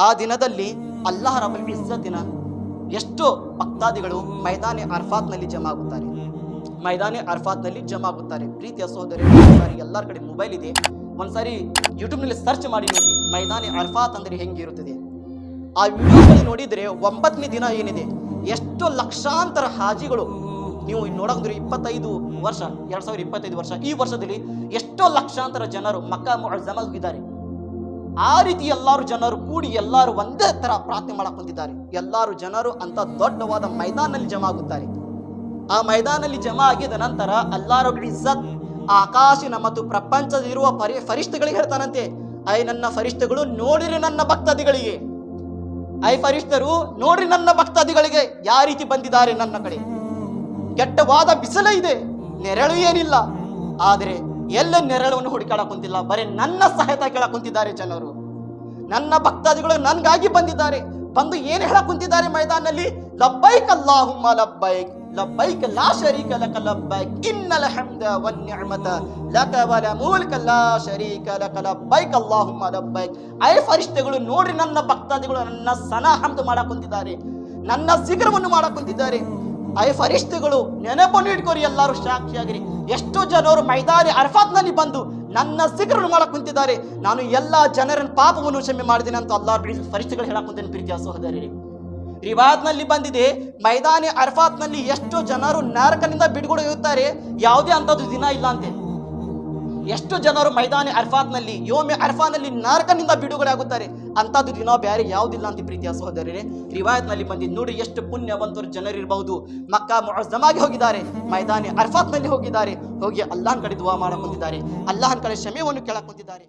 ಆ ದಿನದಲ್ಲಿ ಅಲ್ಲಾಹ್ ರಬ್ಬುಲ್ ಇಜ್ಜತಿನ ಎಷ್ಟೋ ಭಕ್ತಾದಿಗಳು ಮೈದಾನಿ ಅರ್ಫಾತ್ನಲ್ಲಿ ಜಮಾ ಆಗುತ್ತಾರೆ. ಮೈದಾನಿ ಅರ್ಫಾತ್ನಲ್ಲಿ ಜಮಾ ಆಗುತ್ತಾರೆ. ಪ್ರೀತಿಯ ಸಹೋದರಿ, ಒಂದ್ಸಾರಿ ಎಲ್ಲರ ಕಡೆ ಮೊಬೈಲ್ ಇದೆ, ಒಂದ್ಸಾರಿ ಯೂಟ್ಯೂಬ್ನಲ್ಲಿ ಸರ್ಚ್ ಮಾಡಿ ನೋಡಿ ಮೈದಾನಿ ಅರ್ಫಾತ್ ಅಂದರೆ ಹೆಂಗಿರುತ್ತದೆ. ಆ ವಿಡಿಯೋದಲ್ಲಿ ನೋಡಿದರೆ 9ನೇ ದಿನ ಏನಿದೆ, ಎಷ್ಟು ಲಕ್ಷಾಂತರ ಹಾಜಿಗಳು, ನೀವು ನೋಡೋದ್ರೆ 25 ವರ್ಷ 2025 ವರ್ಷ, ಈ ವರ್ಷದಲ್ಲಿ ಎಷ್ಟೋ ಲಕ್ಷಾಂತರ ಜನರು ಮಕ್ಕಾ ಮುಅಜ್ಜಮ ಹೋಗಿದ್ದಾರೆ. ಆ ರೀತಿ ಎಲ್ಲಾರು ಜನರು ಕೂಡಿ ಎಲ್ಲರೂ ಒಂದೇ ತರ ಪ್ರಾರ್ಥನೆ ಮಾಡಕ್ ಕುಂತಿದ್ದಾರೆ. ಎಲ್ಲಾರು ಜನರು ಅಂತ ದೊಡ್ಡವಾದ ಮೈದಾನಲ್ಲಿ ಜಮಾ ಆಗುತ್ತಾರೆ. ಆ ಮೈದಾನಲ್ಲಿ ಜಮಾ ಆಗಿದ ನಂತರ ಅಲ್ಲಾಹ್ ರಬ್ಬುಲ್ ಇಜ್ಜತ್ ಆಕಾಶಿನ ಮತ್ತು ಪ್ರಪಂಚದಲ್ಲಿರುವ ಫರಿಷ್ಠಗಳಿಗೆ ಹೇಳ್ತಾನಂತೆ, ಐ ನನ್ನ ಫರಿಷ್ಠಗಳು ನೋಡಿರಿ ನನ್ನ ಭಕ್ತಾದಿಗಳಿಗೆ, ಐ ಫರಿಷ್ಠರು ನೋಡ್ರಿ ನನ್ನ ಭಕ್ತಾದಿಗಳಿಗೆ ಯಾವ ರೀತಿ ಬಂದಿದ್ದಾರೆ ನನ್ನ ಕಡೆ. ಕೆಟ್ಟವಾದ ಬಿಸಿಲ ಇದೆ, ನೆರಳು ಏನಿಲ್ಲ, ಆದರೆ ಎಲ್ಲ ನೆರಳನ್ನು ಹುಡುಕಾಡಕ್ ಕುಂತಿಲ್ಲ, ಬರೀ ನನ್ನ ಸಹಾಯತ ಕೇಳಕ್ ಕುಂತಿದ್ದಾರೆ ಜನರು. ನನ್ನ ಭಕ್ತಾದಿಗಳು ನನ್ಗಾಗಿ ಬಂದಿದ್ದಾರೆ. ಬಂದು ಏನ್ ಹೇಳಕ್ ಕುಂತಿದ್ದಾರೆ ಮೈದಾನಲ್ಲಿ, ಲಬ್ಬೈಕ್ ಅಲ್ಲಾಹುಮ್ಮ ಲಬ್ಬೈಕ್ ಲಬ್ಬೈಕ್ ಲಾ ಶರೀಕ ಲಕ ಲಬ್ಬೈಕ್ ಇನ್ನಲ್ ಹಮ್ದ ವನ್ ನಿಅಮತ ಲಕ ವಲ ಮುಲ್ಕ ಲಾ ಶರೀಕ ಲಕ ಲಬ್ಬೈಕ್ ಅಲ್ಲಾಹುಮ್ಮ ಲಬ್ಬೈಕ್. ಐ ಫರಿಷ್ಠಗಳು ನೋಡ್ರಿ ನನ್ನ ಭಕ್ತಾದಿಗಳು ನನ್ನ ಸನಾ ಹಮ್ದ್ ಮಾಡಕ್ ಕುಂತಿದ್ದಾರೆ, ನನ್ನ ಜಿಕ್ರವನ್ನು ಮಾಡಕ್ ಕುಂತಿದ್ದಾರೆ. ಐ ಫರಿಷ್ಠಗಳು ನೆನಪನ್ನು ಇಟ್ಕೋರಿ, ಎಲ್ಲರೂ ಸಾಕ್ಷಿಯಾಗಿರಿ. ಎಷ್ಟೋ ಜನರು ಮೈದಾನಿ ಅರ್ಫಾತ್ನಲ್ಲಿ ಬಂದು ನನ್ನ ಜಿಕ್ರನ್ನು ಮಾಡಕ್ ಕುಂತಿದ್ದಾರೆ. ನಾನು ಎಲ್ಲಾ ಜನರನ್ನ ಪಾಪವನ್ನು ಕ್ಷಮೆ ಮಾಡಿದ್ದೇನೆ ಅಂತ ಅಲ್ಲಾಹ್ ಫರಿಷ್ಠಗಳು ಹೇಳಕ್ ಕುಂತೇನೆ. ಪ್ರೀತಿಯ ಸಹೋದರರೇ, ರಿವಾಯತ್ನಲ್ಲಿ ಬಂದಿದೆ, ಮೈದಾನಿ ಅರ್ಫಾತ್ನಲ್ಲಿ ಎಷ್ಟೋ ಜನರು ನರಕನಿಂದ ಬಿಡುಗಡೆ ಇರುತ್ತಾರೆ, ಯಾವುದೇ ಅಂತದ್ದು ದಿನ ಇಲ್ಲ ಅಂತೆ. ಎಷ್ಟು ಜನರು ಮೈದಾನಿ ಅರ್ಫಾತ್ನಲ್ಲಿ ಯೋಮೆ ಅರ್ಫಾನಲ್ಲಿ ನರಕನಿಂದ ಬಿಡುಗಡೆ ಆಗುತ್ತಾರೆ, ಅಂತದ್ದು ದಿನ ಬೇರೆ ಯಾವುದಿಲ್ಲ ಅಂತ. ಪ್ರೀತಿಯ ಸಹೋದರರೇ, ರಿವಾಯತ್ನಲ್ಲಿ ಬಂದಿದ್ದು ನೋಡಿ, ಎಷ್ಟು ಪುಣ್ಯವಂತರು ಜನರಿರಬಹುದು. ಮಕ್ಕಾ ಮುಅಜ್ಜಮಾಗೆ ಹೋಗಿದ್ದಾರೆ, ಮೈದಾನಿ ಅರ್ಫಾತ್ನಲ್ಲಿ ಹೋಗಿದ್ದಾರೆ, ಹೋಗಿ ಅಲ್ಲಾಹನ್ ಕಡೆ ದುವಾ ಮಾಡಕ್ ಕುಂತಿದ್ದಾರೆ, ಅಲ್ಲಾಹನ್ ಕಡೆ ಕ್ಷಮೆಯನ್ನು ಕೇಳಕ್ ಕುಂತಿದ್ದಾರೆ.